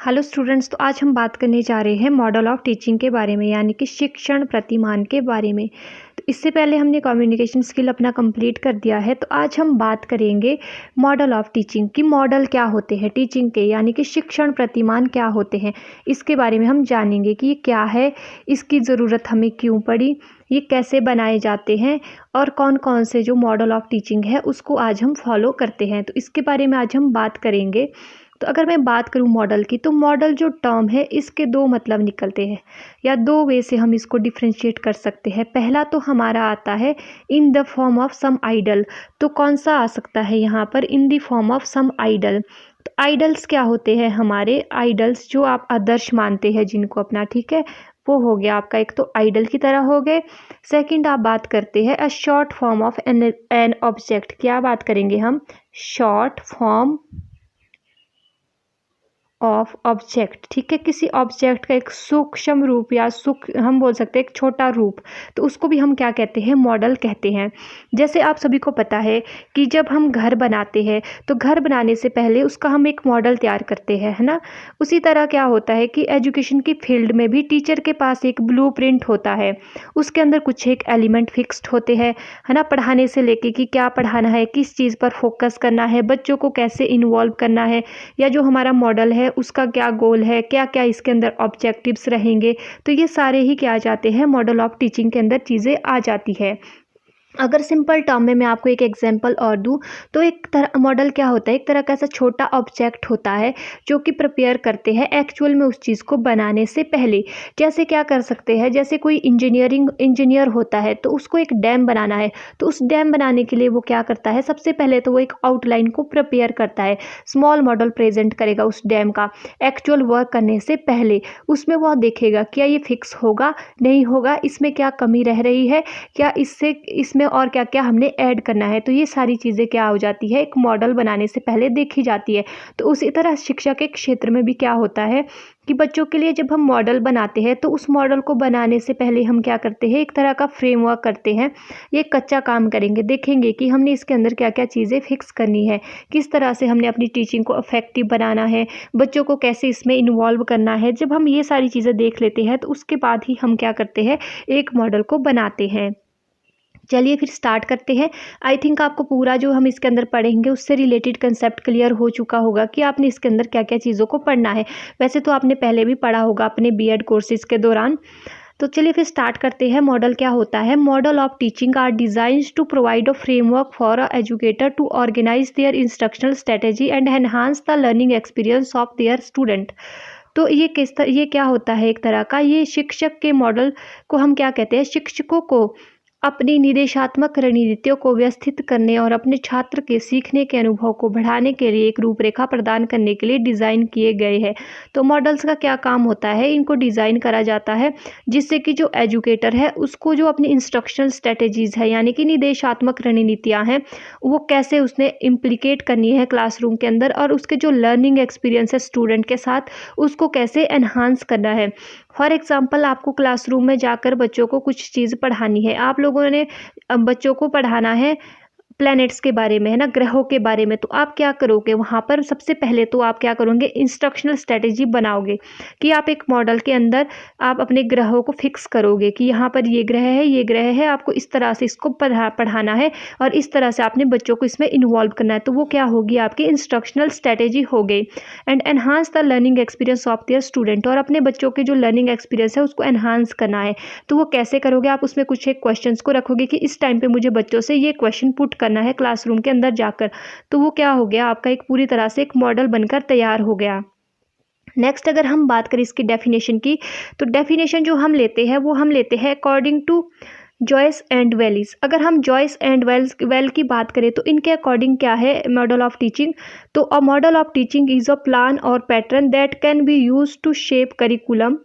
Hello students, तो आज हम बात करने जा रहे हैं मॉडल ऑफ टीचिंग के बारे में, यानी कि शिक्षण प्रतिमान के बारे में। तो इससे पहले हमने कम्युनिकेशन स्किल अपना कंप्लीट कर दिया है। तो आज हम बात करेंगे मॉडल ऑफ टीचिंग की। मॉडल क्या होते हैं टीचिंग के, यानी कि शिक्षण प्रतिमान क्या होते हैं, इसके बारे में हम जानेंगे कि ये क्या है, इसकी ज़रूरत हमें क्यों पड़ी, ये कैसे बनाए जाते हैं और कौन कौन से जो मॉडल ऑफ टीचिंग है उसको आज हम फॉलो करते हैं। तो इसके बारे में आज हम बात करेंगे। तो अगर मैं बात करूं मॉडल की, तो मॉडल जो टर्म है इसके दो मतलब निकलते हैं, या दो वे से हम इसको डिफ्रेंशिएट कर सकते हैं। पहला तो हमारा आता है in the form of some ideal. तो कौन सा आ सकता है यहाँ पर, in the form of some ideal. तो आइडल्स क्या होते हैं हमारे, आइडल्स जो आप आदर्श मानते हैं जिनको अपना, ठीक है, वो हो गया आपका एक तो आइडल की तरह हो गए। सेकंड आप बात करते हैं a short form of an object. क्या बात करेंगे हम, शॉर्ट फॉर्म ऑफ ऑब्जेक्ट, ठीक है, किसी ऑब्जेक्ट का एक सूक्ष्म रूप या हम बोल सकते हैं एक छोटा रूप, तो उसको भी हम क्या कहते हैं, मॉडल कहते हैं। जैसे आप सभी को पता है कि जब हम घर बनाते हैं तो घर बनाने से पहले उसका हम एक मॉडल तैयार करते हैं, है ना। उसी तरह क्या होता है कि एजुकेशन की फील्ड में भी टीचर के पास एक ब्लूप्रिंट होता है, उसके अंदर कुछ एक एलिमेंट फिक्स्ड होते हैं, है ना। पढ़ाने से लेके कि क्या पढ़ाना है, किस चीज़ पर फोकस करना है, बच्चों को कैसे इन्वॉल्व करना है, या जो हमारा मॉडल है उसका क्या गोल है, क्या क्या इसके अंदर ऑब्जेक्टिव्स रहेंगे। तो ये सारे ही क्या आ जाते हैं, मॉडल ऑफ टीचिंग के अंदर चीज़ें आ जाती है। अगर सिंपल टर्म में मैं आपको एक एग्जांपल और दूं, तो एक तरह मॉडल क्या होता है, एक तरह का ऐसा छोटा ऑब्जेक्ट होता है जो कि प्रिपेयर करते हैं एक्चुअल में उस चीज़ को बनाने से पहले। जैसे क्या कर सकते हैं, जैसे कोई इंजीनियर होता है तो उसको एक डैम बनाना है, तो उस डैम बनाने के लिए वो क्या करता है, सबसे पहले तो वो एक आउटलाइन को प्रिपेयर करता है, स्मॉल मॉडल प्रेजेंट करेगा उस डैम का एक्चुअल वर्क करने से पहले। उसमें वो देखेगा क्या ये फिक्स होगा, नहीं होगा, इसमें क्या कमी रह रही है, क्या इसमें और क्या क्या हमने ऐड करना है। तो ये सारी चीज़ें क्या हो जाती है, एक मॉडल बनाने से पहले देखी जाती है। तो उसी तरह शिक्षा के क्षेत्र में भी क्या होता है कि बच्चों के लिए जब हम मॉडल बनाते हैं तो उस मॉडल को बनाने से पहले हम क्या करते हैं, एक तरह का फ्रेमवर्क करते हैं। ये कच्चा काम करेंगे, देखेंगे कि हमने इसके अंदर क्या क्या चीज़ें फिक्स करनी है, किस तरह से हमने अपनी टीचिंग को इफेक्टिव बनाना है, बच्चों को कैसे इसमें इन्वॉल्व करना है। जब हम ये सारी चीज़ें देख लेते हैं तो उसके बाद ही हम क्या करते हैं, एक मॉडल को बनाते हैं। चलिए फिर स्टार्ट करते हैं। आई थिंक आपको पूरा जो हम इसके अंदर पढ़ेंगे उससे रिलेटेड कंसेप्ट क्लियर हो चुका होगा कि आपने इसके अंदर क्या क्या चीज़ों को पढ़ना है। वैसे तो आपने पहले भी पढ़ा होगा अपने बीएड कोर्सेज के दौरान। तो चलिए फिर स्टार्ट करते हैं। मॉडल क्या होता है, model of teaching are designs to provide a framework for a educator to organize their instructional strategy and enhance the learning experience of their student. तो ये क्या होता है, एक तरह का ये शिक्षक के मॉडल को हम क्या कहते हैं, शिक्षकों को अपनी निर्देशात्मक रणनीतियों को व्यवस्थित करने और अपने छात्र के सीखने के अनुभव को बढ़ाने के लिए एक रूपरेखा प्रदान करने के लिए डिज़ाइन किए गए हैं। तो मॉडल्स का क्या काम होता है, इनको डिज़ाइन करा जाता है जिससे कि जो एजुकेटर है उसको जो अपनी इंस्ट्रक्शनल स्ट्रेटेजीज़ है, यानी कि निर्देशात्मक रणनीतियाँ हैं, वो कैसे उसने इम्प्लीकेट करनी है क्लासरूम के अंदर, और उसके जो लर्निंग एक्सपीरियंस है स्टूडेंट के साथ उसको कैसे एनहांस करना है। फॉर एग्जाम्पल, आपको क्लासरूम में जाकर बच्चों को कुछ चीज़ पढ़ानी है, आप लोगों ने बच्चों को पढ़ाना है प्लैनेट्स के बारे में, है ना, ग्रहों के बारे में। तो आप क्या करोगे वहाँ पर, सबसे पहले तो आप क्या करोगे, इंस्ट्रक्शनल स्ट्रेटेजी बनाओगे कि आप एक मॉडल के अंदर आप अपने ग्रहों को फिक्स करोगे कि यहाँ पर ये ग्रह है, ये ग्रह है, आपको इस तरह से इसको पढ़ाना है और इस तरह से आपने बच्चों को इसमें इन्वॉल्व करना है। तो वो क्या होगी, आपकी इंस्ट्रक्शनल स्ट्रेटेजी हो गई। And enhance the learning experience of their student, और अपने बच्चों के जो लर्निंग एक्सपीरियंस है उसको एनहांस करना है। तो वो कैसे करोगे, आप उसमें कुछ एक क्वेश्चंस को रखोगे कि इस टाइम पे मुझे बच्चों से ये क्वेश्चन पुट करना है क्लासरूम के अंदर जाकर। तो वो क्या हो गया, आपका एक पूरी तरह से एक मॉडल बनकर तैयार हो गया। नेक्स्ट अगर हम बात करें इसकी डेफिनेशन की, तो डेफिनेशन जो हम लेते हैं वो हम लेते हैं अकॉर्डिंग टू जॉयस एंड वेलिस। अगर हम जॉयस एंड वेल की बात करें तो इनके अकॉर्डिंग क्या है मॉडल ऑफ टीचिंग, तो a model of teaching is a plan और pattern that can be use to shape curriculum,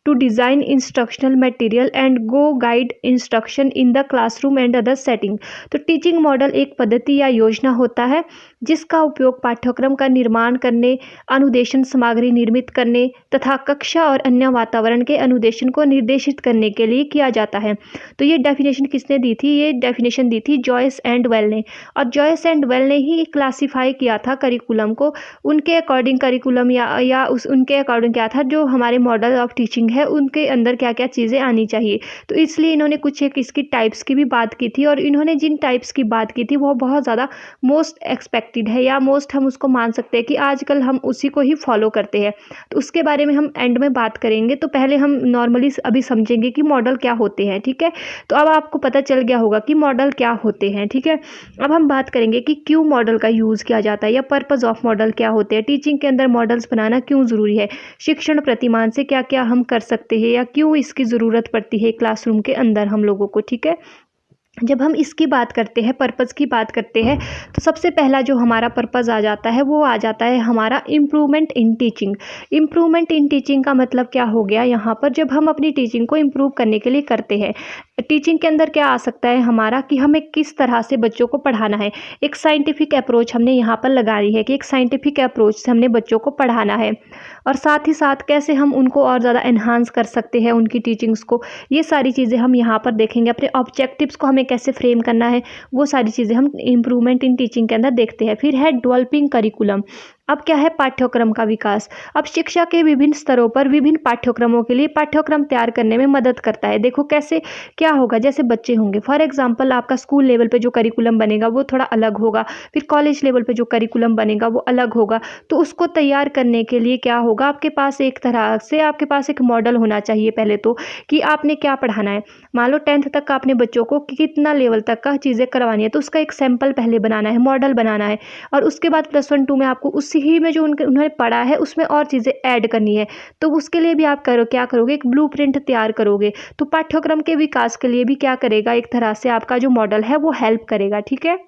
to design instructional material and go guide instruction in the classroom and other setting. तो teaching model एक पद्धति या योजना होता है जिसका उपयोग पाठ्यक्रम का निर्माण करने, अनुदेशन सामग्री निर्मित करने तथा कक्षा और अन्य वातावरण के अनुदेशन को निर्देशित करने के लिए किया जाता है। तो ये डेफिनेशन किसने दी थी? ये डेफिनेशन दी थी जॉयस एंड वेल ने। और जॉयस एंड वेल ने ही क्लासिफाई किया था करिकुलम को। उनके अकॉर्डिंग करिकुलम उनके अकॉर्डिंग क्या था, जो हमारे मॉडल ऑफ टीचिंग है उनके अंदर क्या क्या चीज़ें आनी चाहिए। तो इसलिए इन्होंने कुछ एक इसकी टाइप्स की भी बात की थी, और इन्होंने जिन टाइप्स की बात की थी वो बहुत ज़्यादा मोस्ट एक्सपेक्टेड है, या मोस्ट हम उसको मान सकते हैं कि आजकल हम उसी को ही फॉलो करते हैं। तो उसके बारे में हम एंड में बात करेंगे। तो पहले हम नॉर्मली अभी समझेंगे कि मॉडल क्या होते हैं। ठीक है, तो अब आपको पता चल गया होगा कि मॉडल क्या होते हैं। ठीक है, अब हम बात करेंगे कि क्यों मॉडल का यूज़ किया जाता है, या पर्पस ऑफ मॉडल क्या होते हैं, टीचिंग के अंदर मॉडल्स बनाना क्यों ज़रूरी है, शिक्षण प्रतिमान से क्या क्या हम कर सकते हैं, या क्यों इसकी ज़रूरत पड़ती है क्लासरूम के अंदर हम लोगों को। ठीक है, जब हम इसकी बात करते हैं, पर्पज़ की बात करते हैं, तो सबसे पहला जो हमारा पर्पज़ आ जाता है वो आ जाता है हमारा improvement in teaching. Improvement in teaching का मतलब क्या हो गया यहाँ पर, जब हम अपनी टीचिंग को इम्प्रूव करने के लिए करते हैं। टीचिंग के अंदर क्या आ सकता है हमारा, कि हमें किस तरह से बच्चों को पढ़ाना है। एक साइंटिफिक अप्रोच हमने यहाँ पर लगाई है कि एक साइंटिफिक अप्रोच से हमने बच्चों को पढ़ाना है, और साथ ही साथ कैसे हम उनको और ज़्यादा एनहांस कर सकते हैं उनकी टीचिंग्स को। ये सारी चीज़ें हम यहाँ पर देखेंगे। अपने ऑब्जेक्टिव्स को हमें कैसे फ्रेम करना है, वो सारी चीज़ें हम इम्प्रूवमेंट इन टीचिंग के अंदर देखते हैं। फिर है डेवलपिंग करिकुलम। अब क्या है, पाठ्यक्रम का विकास। अब शिक्षा के विभिन्न स्तरों पर विभिन्न पाठ्यक्रमों के लिए पाठ्यक्रम तैयार करने में मदद करता है। देखो कैसे क्या होगा, जैसे बच्चे होंगे, फॉर एग्जांपल आपका स्कूल लेवल पे जो करिकुलम बनेगा वो थोड़ा अलग होगा, फिर कॉलेज लेवल पे जो करिकुलम बनेगा वो अलग होगा। तो उसको तैयार करने के लिए क्या होगा, आपके पास एक तरह से आपके पास एक मॉडल होना चाहिए पहले तो, कि आपने क्या पढ़ाना है। मान लो 10th तक का आपने बच्चों को कितना लेवल तक का चीज़ें करवानी है, तो उसका एक सैंपल पहले बनाना है, मॉडल बनाना है। और उसके बाद +1 2 में आपको उसी ही में जो उन्होंने पढ़ा है उसमें और चीज़ें ऐड करनी है। तो उसके लिए भी आप क्या करोगे, एक ब्लूप्रिंट तैयार करोगे। तो पाठ्यक्रम के विकास के लिए भी क्या करेगा, एक तरह से आपका जो मॉडल है वो हेल्प करेगा। ठीक है,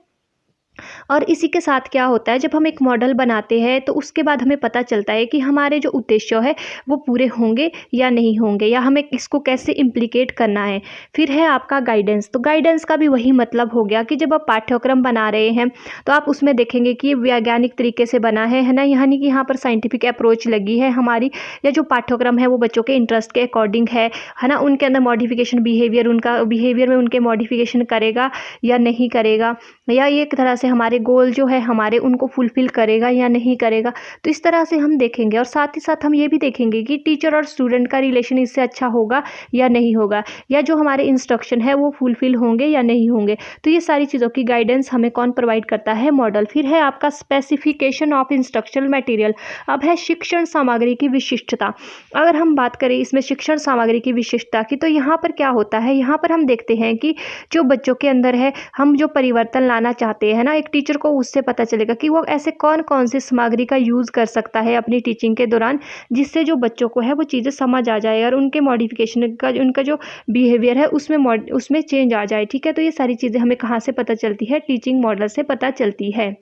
और इसी के साथ क्या होता है, जब हम एक मॉडल बनाते हैं तो उसके बाद हमें पता चलता है कि हमारे जो उद्देश्य है वो पूरे होंगे या नहीं होंगे, या हमें इसको कैसे इम्प्लीकेट करना है। फिर है आपका गाइडेंस। तो गाइडेंस का भी वही मतलब हो गया कि जब आप पाठ्यक्रम बना रहे हैं तो आप उसमें देखेंगे कि ये वैज्ञानिक तरीके से बना है ना, यानी कि यहाँ पर साइंटिफिक अप्रोच लगी है हमारी, या जो पाठ्यक्रम है वो बच्चों के इंटरेस्ट के अकॉर्डिंग है ना, उनके अंदर मॉडिफिकेशन बिहेवियर, उनका बिहेवियर में उनके मॉडिफिकेशन करेगा या नहीं करेगा, या ये एक तरह से हमारे गोल जो है हमारे उनको फुलफ़िल करेगा या नहीं करेगा। तो इस तरह से हम देखेंगे, और साथ ही साथ हम ये भी देखेंगे कि टीचर और स्टूडेंट का रिलेशन इससे अच्छा होगा या नहीं होगा, या जो हमारे इंस्ट्रक्शन है वो फुलफ़िल होंगे या नहीं होंगे। तो ये सारी चीज़ों की गाइडेंस हमें कौन प्रोवाइड करता है, मॉडल। फिर है आपका स्पेसिफिकेशन ऑफ इंस्ट्रक्शनल मटेरियल। अब है शिक्षण सामग्री की विशिष्टता। अगर हम बात करें इसमें शिक्षण सामग्री की विशिष्टता की, तो यहाँ पर क्या होता है, यहाँ पर हम देखते हैं कि जो बच्चों के अंदर है हम जो परिवर्तन लाना चाहते हैं ना, एक टीचर को उससे पता चलेगा कि वो ऐसे कौन कौन से सामग्री का यूज़ कर सकता है अपनी टीचिंग के दौरान, जिससे जो बच्चों को है वो चीज़ें समझ आ जाए और उनके मॉडिफिकेशन का उनका जो बिहेवियर है उसमें चेंज आ जाए। ठीक है, तो ये सारी चीज़ें हमें कहाँ से पता चलती है, टीचिंग मॉडल से पता चलती है।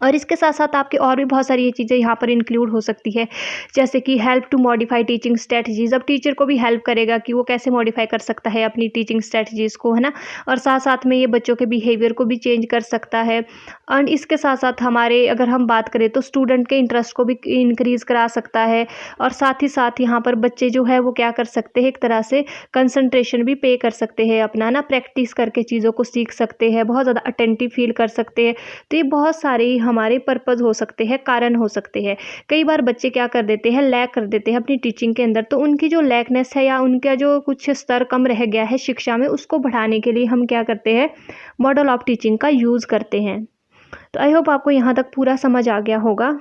और इसके साथ साथ आपके और भी बहुत सारी ये चीज़ें यहाँ पर इंक्लूड हो सकती है, जैसे कि help to modify teaching strategies. अब टीचर को भी हेल्प करेगा कि वो कैसे मॉडिफाई कर सकता है अपनी टीचिंग स्ट्रेटजीज़ को, है ना। और साथ साथ में ये बच्चों के बिहेवियर को भी चेंज कर सकता है। और इसके साथ साथ हमारे अगर हम बात करें तो स्टूडेंट के इंटरेस्ट को भी इंक्रीज़ करा सकता है। और साथ ही साथ यहाँ पर बच्चे जो है वो क्या कर सकते हैं, एक तरह से कंसंट्रेशन भी पे कर सकते हैं अपना ना, प्रैक्टिस करके चीज़ों को सीख सकते हैं, बहुत ज़्यादा अटेंटिव फील कर सकते हैं। तो ये बहुत सारे हमारे पर्पज़ हो सकते हैं, कारण हो सकते हैं। कई बार बच्चे क्या कर देते हैं, लैक कर देते हैं अपनी टीचिंग के अंदर, तो उनकी जो लैकनेस है या उनका जो कुछ स्तर कम रह गया है शिक्षा में, उसको बढ़ाने के लिए हम क्या करते हैं, मॉडल ऑफ टीचिंग का यूज़ करते हैं। तो आई होप आपको यहाँ तक पूरा समझ आ गया होगा।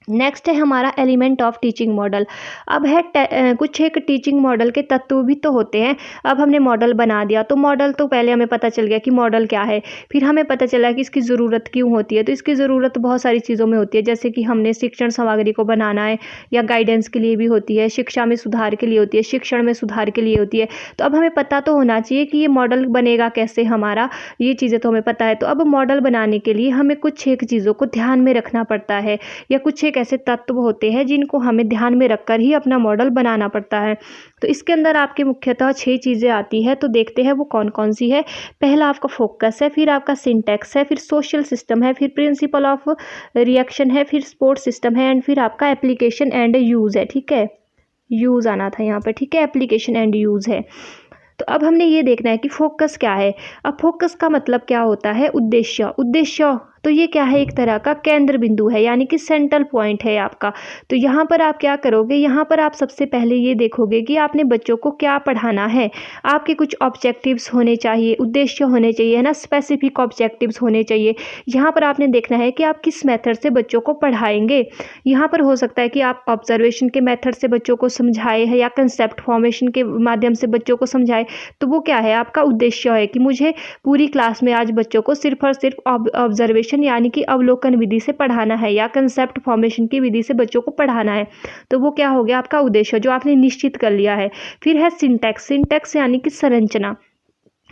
नेक्स्ट है हमारा एलिमेंट ऑफ टीचिंग मॉडल। अब है कुछ एक टीचिंग मॉडल के तत्व भी तो होते हैं। अब हमने मॉडल बना दिया, तो मॉडल तो पहले हमें पता चल गया कि मॉडल क्या है, फिर हमें पता चला कि इसकी ज़रूरत क्यों होती है। तो इसकी ज़रूरत बहुत सारी चीज़ों में होती है, जैसे कि हमने शिक्षण सामग्री को बनाना है, या गाइडेंस के लिए भी होती है, शिक्षा में सुधार के लिए होती है, शिक्षण में सुधार के लिए होती है। तो अब हमें पता तो होना चाहिए कि ये मॉडल बनेगा कैसे हमारा, ये चीज़ें तो हमें पता है। तो अब मॉडल बनाने के लिए हमें कुछ एक चीज़ों को ध्यान में रखना पड़ता है, या कुछ एक ऐसे तत्व होते हैं जिनको हमें ध्यान में रखकर ही अपना मॉडल बनाना पड़ता है। तो इसके अंदर आपके मुख्यतः 6 चीज़ें आती है, तो देखते हैं वो कौन कौन सी है। पहला आपका फोकस है, फिर आपका सिंटैक्स है, फिर सोशल सिस्टम है, फिर प्रिंसिपल ऑफ रिएक्शन है, फिर सपोर्ट सिस्टम है, एंड फिर आपका एप्लीकेशन एंड यूज़ है। ठीक है, यूज़ आना था यहाँ पर। ठीक है, एप्लीकेशन एंड यूज़ है। तो अब हमने ये देखना है कि फोकस क्या है। अब फोकस का मतलब क्या होता है, उद्देश्य। उद्देश्य तो ये क्या है, एक तरह का केंद्र बिंदु है, यानी कि सेंट्रल पॉइंट है आपका। तो यहाँ पर आप क्या करोगे, यहाँ पर आप सबसे पहले ये देखोगे कि आपने बच्चों को क्या पढ़ाना है। आपके कुछ ऑब्जेक्टिव्स होने चाहिए, उद्देश्य होने चाहिए, है ना, स्पेसिफिक ऑब्जेक्टिव्स होने चाहिए। यहाँ पर आपने देखना है कि आप किस मेथड से बच्चों को पढ़ाएंगे। यहाँ पर हो सकता है कि आप ऑब्जर्वेशन के मेथड से बच्चों को समझाए है, या कंसेप्ट फॉर्मेशन के माध्यम से बच्चों को समझाए। तो वो क्या है, आपका उद्देश्य है कि मुझे पूरी क्लास में आज बच्चों को सिर्फ और सिर्फ ऑब्जर्वेशन यानी कि अवलोकन विधि से पढ़ाना है, या कंसेप्ट फॉर्मेशन की विधि से बच्चों को पढ़ाना है। तो वो क्या हो गया, आपका उद्देश्य जो आपने निश्चित कर लिया है। फिर है सिंटैक्स। सिंटैक्स यानी कि संरचना।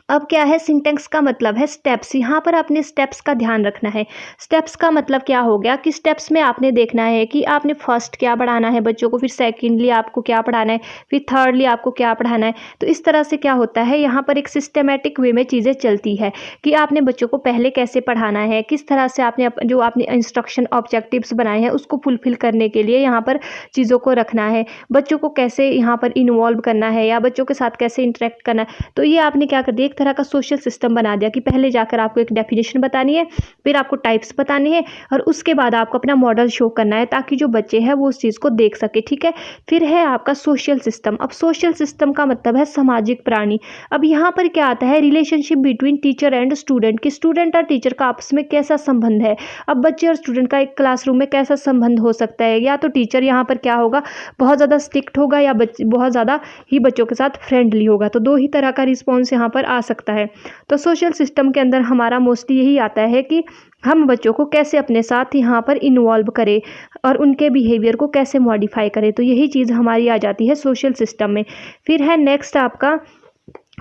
अब क्या है, सिंटेक्स का मतलब है स्टेप्स। यहाँ पर आपने स्टेप्स का ध्यान रखना है। स्टेप्स का मतलब क्या हो गया कि स्टेप्स में आपने देखना है कि आपने फर्स्ट क्या पढ़ाना है बच्चों को, फिर सेकेंडली आपको क्या पढ़ाना है, फिर थर्डली आपको क्या पढ़ाना है। तो इस तरह से क्या होता है, यहाँ पर एक सिस्टमेटिक वे में चीज़ें चलती है कि आपने बच्चों को पहले कैसे पढ़ाना है, किस तरह से आपने जो आपने इंस्ट्रक्शन ऑब्जेक्टिव्स बनाए हैं उसको फुलफिल करने के लिए यहाँ पर चीज़ों को रखना है, बच्चों को कैसे यहाँ पर इन्वॉल्व करना है, या बच्चों के साथ कैसे इंटरेक्ट करना है। तो ये आपने क्या कर दिया, तरह का सोशल सिस्टम बना दिया कि पहले जाकर आपको एक डेफिनेशन बतानी है, फिर आपको टाइप्स बतानी है, और उसके बाद आपको अपना मॉडल शो करना है ताकि जो बच्चे हैं वो उस चीज़ को देख सके। ठीक है, फिर है आपका सोशल सिस्टम। अब सोशल सिस्टम का मतलब है सामाजिक प्राणी। अब यहाँ पर क्या आता है, relationship between teacher and student, कि स्टूडेंट और टीचर का आपस में कैसा संबंध है। अब बच्चे और स्टूडेंट का एक क्लासरूम में कैसा संबंध हो सकता है, या तो टीचर यहाँ पर क्या होगा, बहुत ज़्यादा स्ट्रिक्ट होगा, या बहुत ज़्यादा ही बच्चों के साथ फ्रेंडली होगा। तो दो ही तरह का रिस्पॉन्स यहाँ पर आ सकता है। तो सोशल सिस्टम के अंदर हमारा मोस्टली यही आता है कि हम बच्चों को कैसे अपने साथ यहाँ पर इन्वॉल्व करें और उनके बिहेवियर को कैसे मॉडिफाई करें। तो यही चीज़ हमारी आ जाती है सोशल सिस्टम में। फिर है नेक्स्ट आपका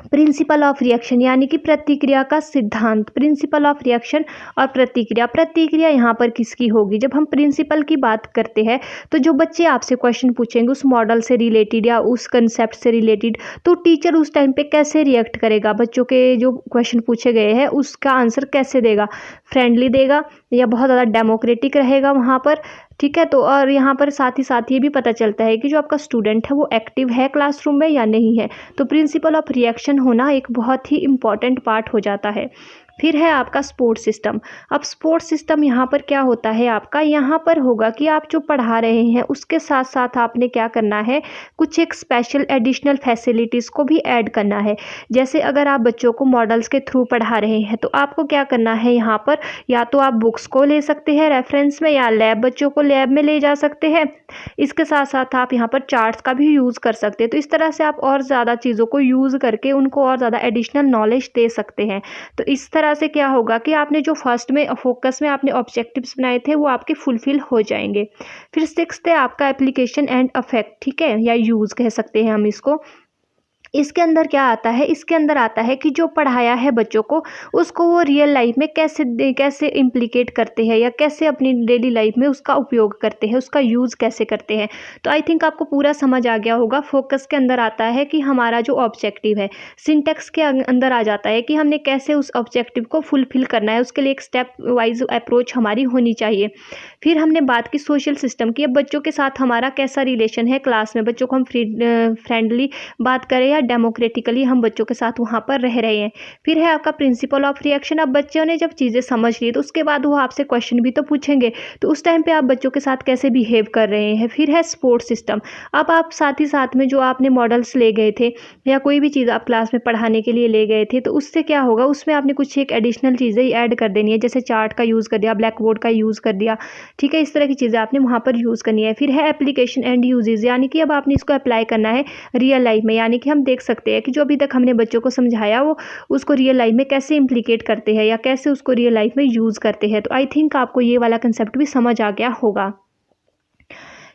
प्रिंसिपल ऑफ रिएक्शन, यानी कि प्रतिक्रिया का सिद्धांत। प्रिंसिपल ऑफ रिएक्शन और प्रतिक्रिया। प्रतिक्रिया यहाँ पर किसकी होगी, जब हम प्रिंसिपल की बात करते हैं तो जो बच्चे आपसे क्वेश्चन पूछेंगे उस मॉडल से रिलेटेड या उस कंसेप्ट से रिलेटेड, तो टीचर उस टाइम पे कैसे रिएक्ट करेगा, बच्चों के जो क्वेश्चन पूछे गए हैं उसका आंसर कैसे देगा, फ्रेंडली देगा या बहुत ज़्यादा डेमोक्रेटिक रहेगा वहाँ पर। ठीक है, तो और यहाँ पर साथ ही साथ ये भी पता चलता है कि जो आपका स्टूडेंट है वो एक्टिव है क्लासरूम में या नहीं है। तो प्रिंसिपल ऑफ रिएक्शन होना एक बहुत ही इम्पॉर्टेंट पार्ट हो जाता है। फिर है आपका सपोर्ट सिस्टम। अब सपोर्ट सिस्टम यहाँ पर क्या होता है आपका, यहाँ पर होगा कि आप जो पढ़ा रहे हैं उसके साथ साथ आपने क्या करना है, कुछ एक स्पेशल एडिशनल फैसिलिटीज़ को भी ऐड करना है। जैसे अगर आप बच्चों को मॉडल्स के थ्रू पढ़ा रहे हैं तो आपको क्या करना है, यहाँ पर या तो आप बुक्स को ले सकते हैं रेफरेंस में, या लैब बच्चों को लैब में ले जा सकते हैं। इसके साथ साथ आप यहाँ पर चार्ट्स का भी यूज़ कर सकते हैं। तो इस तरह से आप और ज़्यादा चीज़ों को यूज़ करके उनको और ज़्यादा एडिशनल नॉलेज दे सकते हैं। तो इस तरह से क्या होगा कि आपने जो फर्स्ट में फोकस में आपने ऑब्जेक्टिव्स बनाए थे वो आपके फुलफिल हो जाएंगे। फिर सिक्स्थ है आपका एप्लीकेशन एंड इफेक्ट। ठीक है, या यूज़ कह सकते हैं हम इसको। इसके अंदर क्या आता है, इसके अंदर आता है कि जो पढ़ाया है बच्चों को उसको वो रियल लाइफ में कैसे इम्प्लीकेट करते हैं, या कैसे अपनी डेली लाइफ में उसका उपयोग करते हैं, उसका यूज़ कैसे करते हैं। तो आई थिंक आपको पूरा समझ आ गया होगा। फोकस के अंदर आता है कि हमारा जो ऑब्जेक्टिव है, सिंटेक्स के अंदर आ जाता है कि हमने कैसे उस ऑब्जेक्टिव को फुलफिल करना है, उसके लिए एक स्टेप वाइज अप्रोच हमारी होनी चाहिए। फिर हमने बात की सोशल सिस्टम की। अब बच्चों के साथ हमारा कैसा रिलेशन है क्लास में, बच्चों को हम फ्रेंडली बात करें या डेमोक्रेटिकली हम बच्चों के साथ वहाँ पर रह रहे हैं। फिर है आपका प्रिंसिपल ऑफ रिएक्शन। अब बच्चों ने जब चीज़ें समझ ली तो उसके बाद वो आपसे क्वेश्चन भी तो पूछेंगे, तो उस टाइम पे आप बच्चों के साथ कैसे बिहेव कर रहे हैं। फिर है सपोर्ट सिस्टम। अब आप साथ ही साथ में जो आपने मॉडल्स ले गए थे या कोई भी चीज़ आप क्लास में पढ़ाने के लिए ले गए थे, तो उससे क्या होगा, उसमें आपने कुछ एक एडिशनल चीज़ें ऐड कर देनी है, जैसे चार्ट का यूज़ कर दिया, ब्लैक बोर्ड का यूज़ कर दिया। ठीक है, इस तरह की चीज़ें आपने वहाँ पर यूज़ करनी है। फिर है एप्लीकेशन एंड यूजेज, यानी कि अब आपने इसको अप्लाई करना है रियल लाइफ में, यानी कि हम देख सकते हैं कि जो अभी तक हमने बच्चों को समझाया वो उसको रियल लाइफ में कैसे इम्प्लीकेट करते हैं या कैसे उसको रियल लाइफ में यूज़ करते हैं। तो आई थिंक आपको ये वाला कंसेप्ट भी समझ आ गया होगा।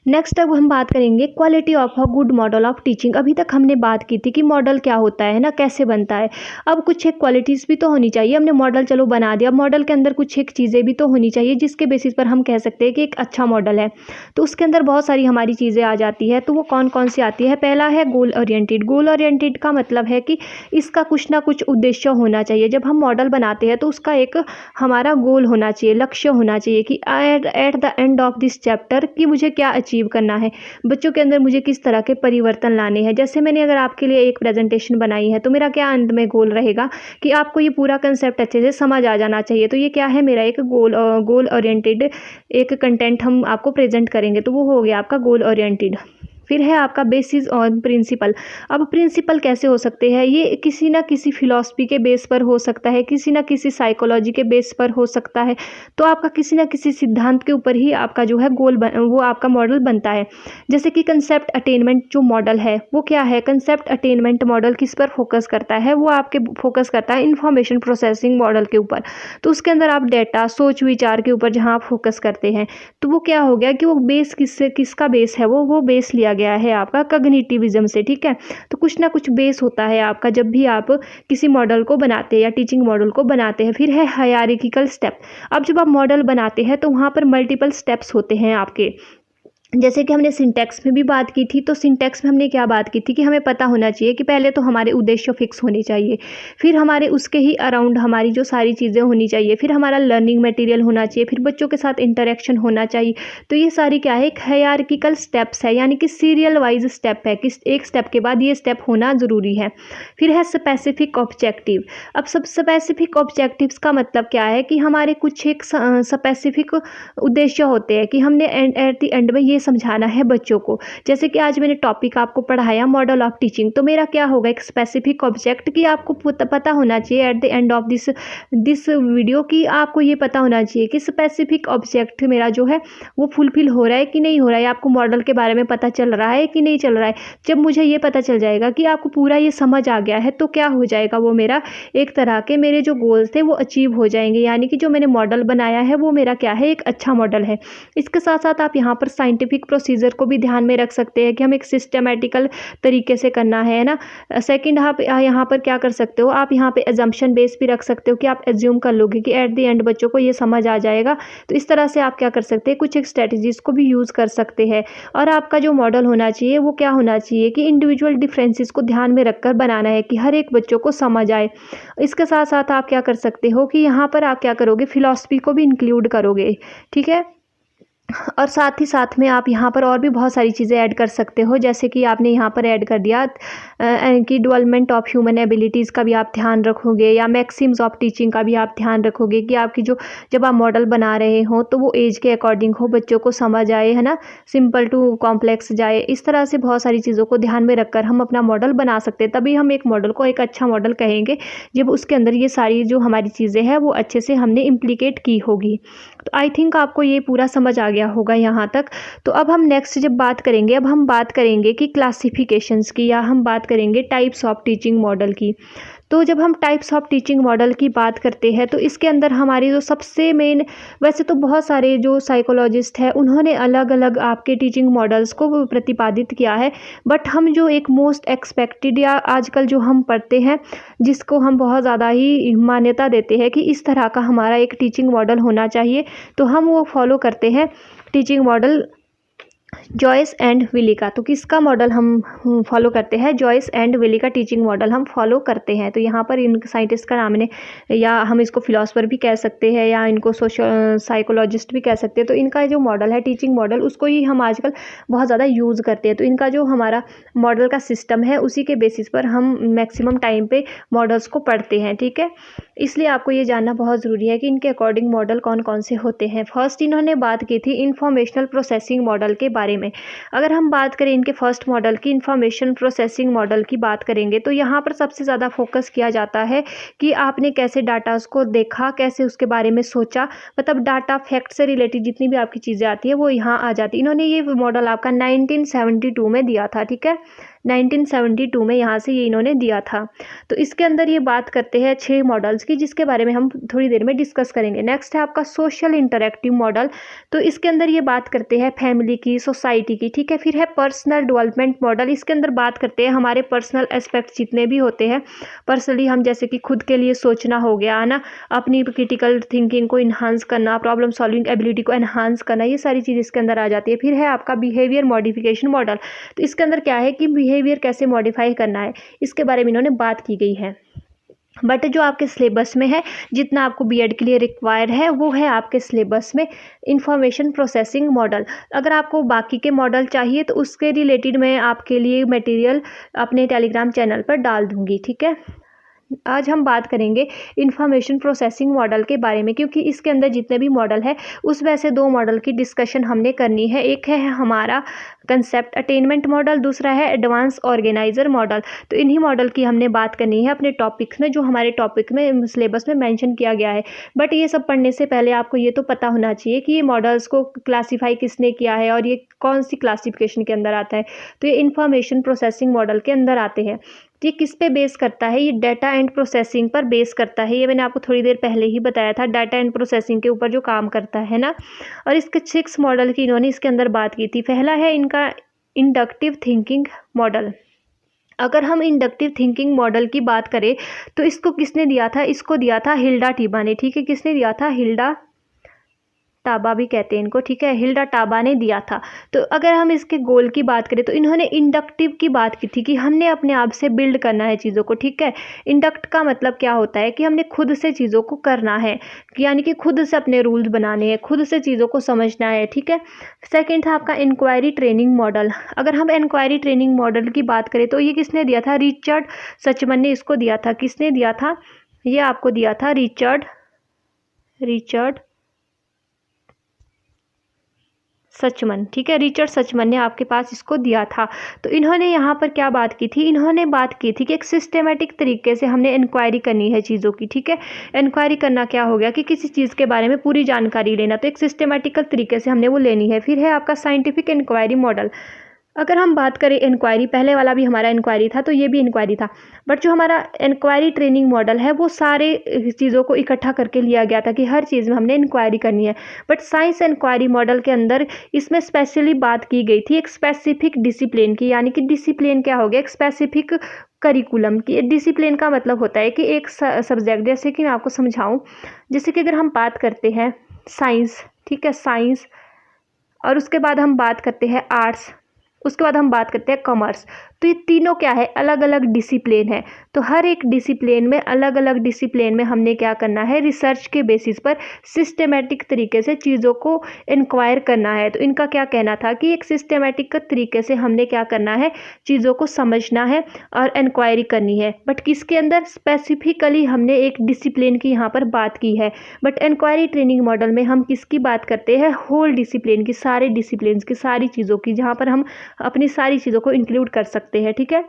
नेक्स्ट अब हम बात करेंगे quality of a good model of teaching. अभी तक हमने बात की थी कि मॉडल क्या होता है ना, कैसे बनता है। अब कुछ एक क्वालिटीज़ भी तो होनी चाहिए। हमने मॉडल चलो बना दिया, मॉडल के अंदर कुछ एक चीज़ें भी तो होनी चाहिए जिसके बेसिस पर हम कह सकते हैं कि एक अच्छा मॉडल है। तो उसके अंदर बहुत सारी हमारी चीज़ें आ जाती है। तो वो कौन कौन सी आती है? पहला है गोल ओरिएंटेड। गोल ओरिएंटेड का मतलब है कि इसका कुछ ना कुछ उद्देश्य होना चाहिए। जब हम मॉडल बनाते हैं तो उसका एक हमारा गोल होना चाहिए, लक्ष्य होना चाहिए कि at the end of this chapter कि मुझे क्या अचीव करना है, बच्चों के अंदर मुझे किस तरह के परिवर्तन लाने हैं। जैसे मैंने अगर आपके लिए एक प्रेजेंटेशन बनाई है तो मेरा क्या अंत में गोल रहेगा कि आपको ये पूरा कंसेप्ट अच्छे से समझ आ जाना चाहिए। तो ये क्या है? मेरा एक गोल ओरिएंटेड एक कंटेंट हम आपको प्रेजेंट करेंगे, तो वो हो गया आपका गोल ओरिएंटेड। फिर है आपका बेसिस और प्रिंसिपल। अब प्रिंसिपल कैसे हो सकते हैं? ये किसी ना किसी फिलॉसफी के बेस पर हो सकता है, किसी ना किसी साइकोलॉजी के बेस पर हो सकता है। तो आपका किसी ना किसी सिद्धांत के ऊपर ही आपका जो है वो आपका मॉडल बनता है। जैसे कि कंसेप्ट अटेनमेंट जो मॉडल है वो क्या है? कंसेप्ट अटेनमेंट मॉडल किस पर फोकस करता है? वो आपके फोकस करता है इंफॉर्मेशन प्रोसेसिंग मॉडल के ऊपर। तो उसके अंदर आप डेटा, सोच विचार के ऊपर जहाँ आप फोकस करते हैं, तो वो क्या हो गया कि वो बेस किसका बेस है? वो बेस लिया गया है आपका कॉग्निटिविज्म से। ठीक है, तो कुछ ना कुछ बेस होता है आपका जब भी आप किसी मॉडल को बनाते हैं या टीचिंग मॉडल को बनाते हैं। फिर है हायरार्किकल स्टेप। अब जब आप मॉडल बनाते हैं तो वहाँ पर मल्टीपल स्टेप्स होते हैं आपके। जैसे कि हमने सिंटैक्स में भी बात की थी, तो सिंटैक्स में हमने क्या बात की थी कि हमें पता होना चाहिए कि पहले तो हमारे उद्देश्य फिक्स होने चाहिए, फिर हमारे उसके ही अराउंड हमारी जो सारी चीज़ें होनी चाहिए, फिर हमारा लर्निंग मटेरियल होना चाहिए, फिर बच्चों के साथ इंटरेक्शन होना चाहिए। तो ये सारी क्या है? एक हायरार्किकल स्टेप्स है, यानी कि सीरियल वाइज स्टेप है कि एक स्टेप के बाद ये स्टेप होना ज़रूरी है। फिर है स्पेसिफिक ऑब्जेक्टिव। अब सब स्पेसिफिक ऑब्जेक्टिव्स का मतलब क्या है कि हमारे कुछ एक स्पेसिफिक उद्देश्य होते हैं कि हमने एट द एंड में ये समझाना है बच्चों को। जैसे कि आज मैंने टॉपिक आपको पढ़ाया मॉडल ऑफ टीचिंग, तो मेरा क्या होगा? एक स्पेसिफिक ऑब्जेक्ट कि आपको पता होना चाहिए at the end of this video कि आपको ये पता होना चाहिए कि स्पेसिफिक ऑब्जेक्ट मेरा जो है वो फुलफिल हो रहा है कि नहीं हो रहा है, आपको मॉडल के बारे में पता चल रहा है कि नहीं चल रहा है। जब मुझे ये पता चल जाएगा कि आपको पूरा ये समझ आ गया है तो क्या हो जाएगा? वो मेरा एक तरह के मेरे जो गोल्स थे वो अचीव हो जाएंगे, यानी कि जो मैंने मॉडल बनाया है वो मेरा क्या है? एक अच्छा मॉडल है। इसके साथ साथ आप यहाँ पर साइंटिफिक प्रोसीजर को भी ध्यान में रख सकते हैं कि हम एक सिस्टमेटिकल तरीके से करना है ना। सेकंड, आप यहाँ पर क्या कर सकते हो? आप यहाँ पे एजम्पशन बेस भी रख सकते हो कि आप एज्यूम कर लोगे कि एट द एंड बच्चों को ये समझ आ जाएगा। तो इस तरह से आप क्या कर सकते हैं? कुछ एक स्ट्रेटजीज को भी यूज़ कर सकते हैं। और आपका जो मॉडल होना चाहिए वो क्या होना चाहिए कि इंडिविजुअल डिफरेंसेस को ध्यान में रखकर बनाना है कि हर एक बच्चों को समझ आए। इसके साथ साथ आप क्या कर सकते हो कि यहाँ पर आप क्या करोगे? फिलॉसफी को भी इंक्लूड करोगे। ठीक है, और साथ ही साथ में आप यहाँ पर और भी बहुत सारी चीज़ें ऐड कर सकते हो। जैसे कि आपने यहाँ पर ऐड कर दिया कि डेवलपमेंट ऑफ ह्यूमन एबिलिटीज़ का भी आप ध्यान रखोगे, या मैक्सिम्स ऑफ टीचिंग का भी आप ध्यान रखोगे कि आपकी जो जब आप मॉडल बना रहे हो तो वो एज के अकॉर्डिंग हो, बच्चों को समझ आए, है ना, सिंपल टू कॉम्प्लेक्स जाए। इस तरह से बहुत सारी चीज़ों को ध्यान में रखकर हम अपना मॉडल बना सकते हैं। तभी हम एक मॉडल को एक अच्छा मॉडल कहेंगे जब उसके अंदर ये सारी जो हमारी चीज़ें हैं वो अच्छे से हमने इम्प्लीकेट की होगी। तो आई थिंक आपको ये पूरा समझ आ गया होगा यहाँ तक। तो अब हम नेक्स्ट जब बात करेंगे, अब हम बात करेंगे कि क्लासिफिकेशंस की, या हम बात करेंगे टाइप्स ऑफ टीचिंग मॉडल की। तो जब हम टाइप्स ऑफ टीचिंग मॉडल की बात करते हैं तो इसके अंदर हमारी जो सबसे मेन, वैसे तो बहुत सारे जो साइकोलॉजिस्ट हैं उन्होंने अलग अलग आपके टीचिंग मॉडल्स को प्रतिपादित किया है, बट हम जो एक मोस्ट एक्सपेक्टेड या आजकल जो हम पढ़ते हैं जिसको हम बहुत ज़्यादा ही मान्यता देते हैं कि इस तरह का हमारा एक टीचिंग मॉडल होना चाहिए, तो हम वो फॉलो करते हैं teaching model Joyce and Weil का। तो किसका मॉडल हम फॉलो करते हैं? जॉयस एंड विली का टीचिंग मॉडल हम फॉलो करते हैं। तो यहाँ पर इन साइंटिस्ट का नाम ने, या हम इसको फिलोसफर भी कह सकते हैं या इनको सोशल साइकोलॉजिस्ट भी कह सकते हैं। तो इनका जो मॉडल है टीचिंग मॉडल, उसको ही हम आजकल बहुत ज़्यादा यूज़ करते हैं। तो इनका जो हमारा मॉडल का सिस्टम है उसी के बेसिस पर हम मैक्सिमम टाइम पे मॉडल्स को पढ़ते हैं। ठीक है, इसलिए आपको ये जानना बहुत ज़रूरी है कि इनके अकॉर्डिंग मॉडल कौन कौन से होते हैं। फर्स्ट इन्होंने बात की थी इंफॉर्मेशनल प्रोसेसिंग मॉडल के बारे में। अगर हम बात करें इनके फर्स्ट मॉडल की, इंफॉर्मेशन प्रोसेसिंग मॉडल की बात करेंगे, तो यहाँ पर सबसे ज़्यादा फोकस किया जाता है कि आपने कैसे डाटास को देखा, कैसे उसके बारे में सोचा, मतलब डाटा फैक्ट से रिलेटेड जितनी भी आपकी चीज़ें आती है वो यहाँ आ जाती है। इन्होंने ये मॉडल आपका 1972 में दिया था। ठीक है, 1972 में यहाँ से ये इन्होंने दिया था। तो इसके अंदर ये बात करते हैं 6 मॉडल्स की, जिसके बारे में हम थोड़ी देर में डिस्कस करेंगे। नेक्स्ट है आपका सोशल इंटरैक्टिव मॉडल। तो इसके अंदर ये बात करते हैं फैमिली की, सोसाइटी की, ठीक है। फिर है पर्सनल डेवलपमेंट मॉडल। इसके अंदर बात करते हैं हमारे पर्सनल एस्पेक्ट जितने भी होते हैं, पर्सनली हम जैसे कि खुद के लिए सोचना हो गया है ना, अपनी क्रिटिकल थिंकिंग को इन्हांस करना, प्रॉब्लम सॉल्विंग एबिलिटी को एनहांस करना, ये सारी चीज़ इसके अंदर आ जाती है। फिर है आपका बिहेवियर मॉडिफिकेशन मॉडल। तो इसके अंदर क्या है कि बिहेवियर कैसे मॉडिफाई करना है, इसके बारे में इन्होंने बात की गई है। बट जो आपके सिलेबस में है, जितना आपको बीएड के लिए रिक्वायर्ड है, वो है आपके सिलेबस में इंफॉर्मेशन प्रोसेसिंग मॉडल। अगर आपको बाकी के मॉडल चाहिए तो उसके रिलेटेड मैं आपके लिए मटेरियल अपने टेलीग्राम चैनल पर डाल दूँगी, ठीक है। आज हम बात करेंगे इंफॉर्मेशन प्रोसेसिंग मॉडल के बारे में, क्योंकि इसके अंदर जितने भी मॉडल है उस वैसे 2 मॉडल की डिस्कशन हमने करनी है। एक है हमारा कंसेप्ट अटेनमेंट मॉडल, दूसरा है एडवांस ऑर्गेनाइजर मॉडल। तो इन्हीं मॉडल की हमने बात करनी है अपने टॉपिक्स में, जो हमारे टॉपिक में सिलेबस में मेंशन किया गया है। बट ये सब पढ़ने से पहले आपको ये तो पता होना चाहिए कि ये मॉडल्स को क्लासीफाई किसने किया है और ये कौन सी क्लासिफिकेशन के अंदर आता है। तो ये इंफॉर्मेशन प्रोसेसिंग मॉडल के अंदर आते हैं। ये किस पे बेस करता है? ये डाटा एंड प्रोसेसिंग पर बेस करता है। ये मैंने आपको थोड़ी देर पहले ही बताया था, डाटा एंड प्रोसेसिंग के ऊपर जो काम करता है ना। और इसके 6 मॉडल की इन्होंने इसके अंदर बात की थी। पहला है इनका इंडक्टिव थिंकिंग मॉडल। अगर हम इंडक्टिव थिंकिंग मॉडल की बात करें तो इसको किसने दिया था? इसको दिया था हिल्डा टाबा ने, ठीक है। किसने दिया था? हिल्डा टाबा भी कहते हैं इनको, ठीक है, हिल्डा टाबा ने दिया था। तो अगर हम इसके गोल की बात करें तो इन्होंने इंडक्टिव की बात की थी कि हमने अपने आप से बिल्ड करना है चीज़ों को, ठीक है। इंडक्ट का मतलब क्या होता है कि हमने खुद से चीज़ों को करना है, यानी कि खुद से अपने रूल्स बनाने हैं, खुद से चीज़ों को समझना है, ठीक है। सेकेंड था आपका इंक्वायरी ट्रेनिंग मॉडल। अगर हम इंक्वायरी ट्रेनिंग मॉडल की बात करें तो ये किसने दिया था? रिचर्ड सचमन ने इसको दिया था। किसने दिया था? ये आपको दिया था रिचर्ड सचमन, ठीक है। रिचर्ड सचमन ने आपके पास इसको दिया था। तो इन्होंने यहाँ पर क्या बात की थी? इन्होंने बात की थी कि एक सिस्टेमेटिक तरीके से हमने इंक्वायरी करनी है चीज़ों की, ठीक है। इंक्वायरी करना क्या हो गया कि किसी चीज़ के बारे में पूरी जानकारी लेना, तो एक सिस्टेमेटिकल तरीके से हमने वो लेनी है। फिर है आपका साइंटिफिक इंक्वायरी मॉडल। अगर हम बात करें इंक्वायरी, पहले वाला भी हमारा इंक्वायरी था तो ये भी इंक्वायरी था, बट जो हमारा इंक्वायरी ट्रेनिंग मॉडल है वो सारे चीज़ों को इकट्ठा करके लिया गया था कि हर चीज़ में हमने इंक्वायरी करनी है। बट साइंस इंक्वायरी मॉडल के अंदर इसमें स्पेशली बात की गई थी एक स्पेसिफिक डिसिप्लिन की, यानी कि डिसिप्लिन क्या हो गया? एक स्पेसिफिक करिकुलम की। डिसिप्लिन का मतलब होता है कि एक सब्जेक्ट, जैसे कि मैं आपको समझाऊँ, जैसे कि अगर हम बात करते हैं साइंस, ठीक है, साइंस, और उसके बाद हम बात करते हैं आर्ट्स, उसके बाद हम बात करते हैं कॉमर्स। तो ये तीनों क्या है? अलग अलग डिसिप्लिन है। तो हर एक डिसिप्लिन में, अलग अलग डिसिप्लिन में हमने क्या करना है? रिसर्च के बेसिस पर सिस्टेमेटिक तरीके से चीज़ों को इंक्वायर करना है। तो इनका क्या कहना था कि एक सिस्टेमेटिक तरीके से हमने क्या करना है? चीज़ों को समझना है और इंक्वायरी करनी है। बट किसके अंदर? स्पेसिफिकली हमने एक डिसिप्लिन की यहाँ पर बात की है। बट इंक्वायरी ट्रेनिंग मॉडल में हम किसकी बात करते हैं? होल डिसिप्लिन की, सारे डिसिप्लिन की, सारी चीज़ों की, जहाँ पर हम अपनी सारी चीज़ों को इंक्लूड कर सकते हैं, ठीक है।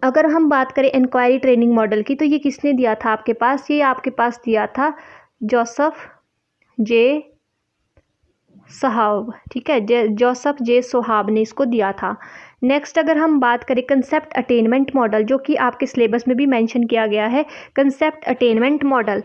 अगर हम बात करें इंक्वायरी ट्रेनिंग मॉडल की तो ये किसने दिया था आपके पास? ये आपके पास दिया था जोसेफ जे सहाब, ठीक है, जोसेफ जे सोहाब ने इसको दिया था। नेक्स्ट अगर हम बात करें कंसेप्ट अटेनमेंट मॉडल, जो कि आपके सिलेबस में भी मेंशन किया गया है, कंसेप्ट अटेनमेंट मॉडल।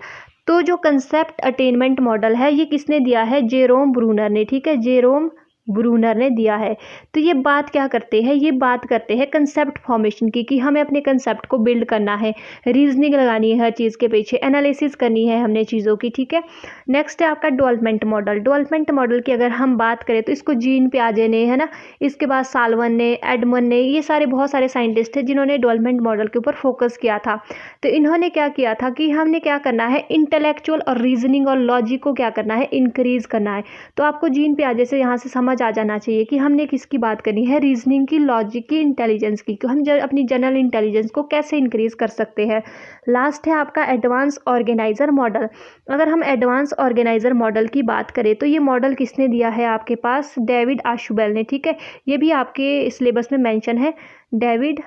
तो जो कंसेप्ट अटेनमेंट मॉडल है ये किसने दिया है? जेरोम ब्रूनर ने, ठीक है, जेरोम ब्रूनर ने दिया है। तो ये बात क्या करते हैं? ये बात करते हैं कंसेप्ट फॉर्मेशन की, कि हमें अपने कंसेप्ट को बिल्ड करना है, रीजनिंग लगानी है हर चीज़ के पीछे, एनालिसिस करनी है हमने चीज़ों की, ठीक है। नेक्स्ट है आपका डेवलपमेंट मॉडल। डेवलपमेंट मॉडल की अगर हम बात करें तो इसको जीन पियाजे ने, है ना, इसके बाद साल्वन ने, एडमन ने, ये सारे बहुत सारे साइंटिस्ट थे जिन्होंने डेवलपमेंट मॉडल के ऊपर फोकस किया था। तो इन्होंने क्या किया था कि हमने क्या करना है? इंटेलेक्चुअल और रीजनिंग और लॉजिक को क्या करना है? इंक्रीज करना है। तो आपको जीन पियाजे से यहाँ से समझ आ जाना चाहिए कि हमने किसकी बात करनी है? रीजनिंग की, लॉजिक की, इंटेलिजेंस की, कि हम अपनी जनरल इंटेलिजेंस को कैसे इंक्रीज कर सकते हैं। लास्ट है आपका एडवांस ऑर्गेनाइजर मॉडल। अगर हम एडवांस ऑर्गेनाइजर मॉडल की बात करें तो ये मॉडल किसने दिया है आपके पास? डेविड आशुबेल ने, ठीक है। ये भी आपके सिलेबस में मेंशन है, डेविड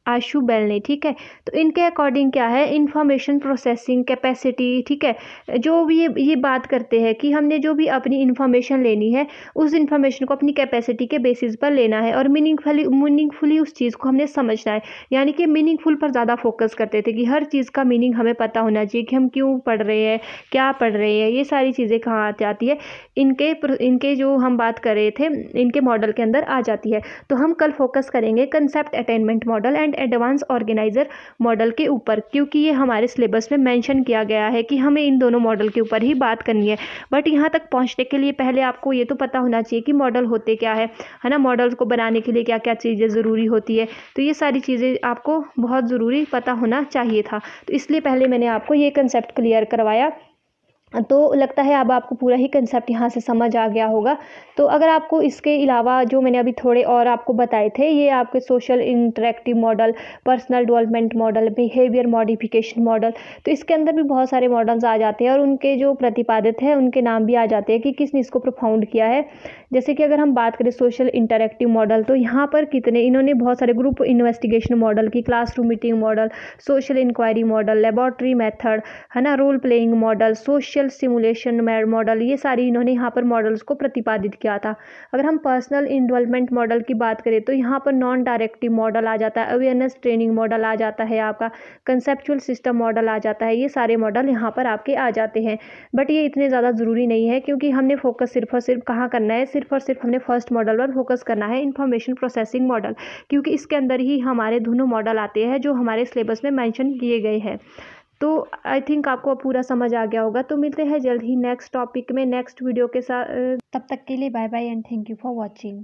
आशु बेल ने, ठीक है। तो इनके अकॉर्डिंग क्या है, इंफॉर्मेशन प्रोसेसिंग कैपेसिटी, ठीक है, जो भी ये बात करते हैं कि हमने जो भी अपनी इंफॉर्मेशन लेनी है उस इंफॉर्मेशन को अपनी कैपेसिटी के बेसिस पर लेना है और मीनिंगफुली उस चीज़ को हमने समझना है। यानी कि मीनिंगफुल पर ज़्यादा फोकस करते थे कि हर चीज़ का मीनिंग हमें पता होना चाहिए कि हम क्यों पढ़ रहे हैं, क्या पढ़ रहे हैं, ये सारी चीज़ें कहाँ आ जाती है, इनके जो हम बात कर रहे थे इनके मॉडल के अंदर आ जाती है। तो हम कल फोकस करेंगे concept attainment model and advance organiser model के ऊपर, क्योंकि ये हमारे सिलेबस में मेंशन किया गया है कि हमें इन दोनों मॉडल के ऊपर ही बात करनी है। बट यहाँ तक पहुँचने के लिए पहले आपको ये तो पता होना चाहिए कि मॉडल होते क्या है ना, मॉडल को बनाने के लिए क्या क्या चीज़ें ज़रूरी होती है। तो ये सारी चीज़ें आपको बहुत ज़रूरी पता होना चाहिए था, तो इसलिए पहले मैंने आपको ये कंसेप्ट क्लियर करवाया। तो लगता है अब आपको पूरा ही कंसेप्ट यहाँ से समझ आ गया होगा। तो अगर आपको इसके अलावा जो मैंने अभी थोड़े और आपको बताए थे, ये आपके social interactive model, personal development model, behaviour modification model, तो इसके अंदर भी बहुत सारे मॉडल्स आ जाते हैं और उनके जो प्रतिपादित है उनके नाम भी आ जाते हैं कि किसने इसको प्रोफाउंड किया है। जैसे कि अगर हम बात करें सोशल इंटरेक्टिव मॉडल, तो यहाँ पर इन्होंने बहुत सारे ग्रुप इन्वेस्टिगेशन मॉडल की, classroom meeting model, social inquiry model, laboratory method, है ना, role playing model, social simulation model, ये सारी इन्होंने यहाँ पर मॉडल्स को प्रतिपादित किया था। अगर हम पर्सनल इन्वॉल्वमेंट मॉडल की बात करें तो यहाँ पर नॉन डायरेक्टिव मॉडल आ जाता है, अवेयरनेस ट्रेनिंग मॉडल आ जाता है, आपका कंसेप्चुअल सिस्टम मॉडल आ जाता है। ये सारे मॉडल यहाँ पर आपके आ जाते हैं, बट ये इतने ज़्यादा ज़रूरी नहीं है क्योंकि हमने फोकस सिर्फ और सिर्फ कहाँ करना है, सिर्फ और सिर्फ हमने फर्स्ट मॉडल पर फोकस करना है, इंफॉर्मेशन प्रोसेसिंग मॉडल, क्योंकि इसके अंदर ही हमारे दोनों मॉडल आते हैं जो हमारे सिलेबस में मेंशन किए गए हैं। तो आई थिंक आपको अब पूरा समझ आ गया होगा। तो मिलते हैं जल्द ही नेक्स्ट टॉपिक में, नेक्स्ट वीडियो के साथ। तब तक के लिए bye bye and thank you for watching.